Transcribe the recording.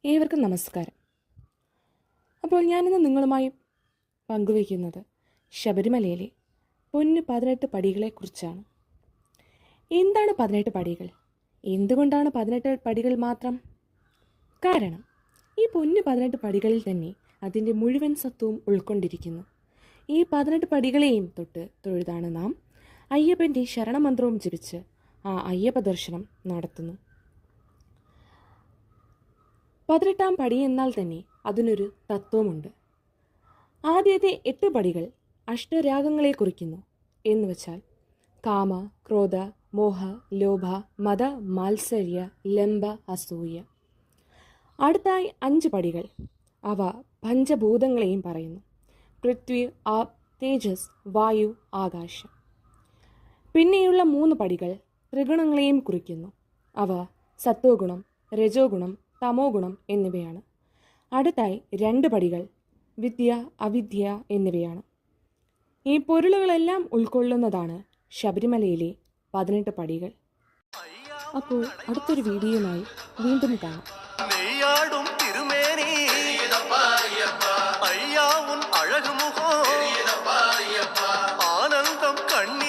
ഏവർക്കും നമസ്കാരം. അപ്പോൾ ഞാനിന്ന് നിങ്ങളുമായി പങ്കുവയ്ക്കുന്നത് ശബരിമലയിലെ പൊന്ന് 18 പടികളെക്കുറിച്ചാണ്. എന്താണ് 18 പടികൾ? എന്തുകൊണ്ടാണ് 18 പടികൾ മാത്രം? കാരണം ഈ പൊന്ന് 18 പടികളിൽ തന്നെ അതിൻ്റെ മുഴുവൻ സത്വവും ഉൾക്കൊണ്ടിരിക്കുന്നു. ഈ 18 പടികളെയും തൊഴുതാണ് നാം അയ്യപ്പൻ്റെ ശരണമന്ത്രവും ജപിച്ച് ആ അയ്യപ്പ ദർശനം നടത്തുന്നു. 18-ാം പടി എന്നാൽ തന്നെ അതിനൊരു തത്വമുണ്ട്. ആദ്യത്തെ 8 പടികൾ അഷ്ടരാഗങ്ങളെ കുറിക്കുന്നു. എന്നുവെച്ചാൽ കാമ, ക്രോധ, മോഹ, ലോഭ, മത, മാത്സര്യ, ലംബ, അസൂയ. അടുത്തായി 5 പടികൾ, അവ പഞ്ചഭൂതങ്ങളെയും പറയുന്നു. പൃഥ്വി, ആപ്, തേജസ്, വായു, ആകാശം. പിന്നെയുള്ള 3 പടികൾ ത്രിഗുണങ്ങളെയും കുറിക്കുന്നു. അവ സത്വഗുണം, രജോ ഗുണം, തമോ ഗുണം എന്നിവയാണ്. അടുത്തായി 2 പടികൾ വിദ്യ, അവിദ്യ എന്നിവയാണ്. ഈ പൊരുളുകളെല്ലാം ഉൾക്കൊള്ളുന്നതാണ് ശബരിമലയിലെ 18 പടികൾ. അപ്പോൾ അടുത്തൊരു വീഡിയോയുമായി വീണ്ടും കാണാം. നെയ്യാടും തിരുമേനി അയ്യാ ഉൻ അഴകുമുഖം ആനന്ദം കണ്ണി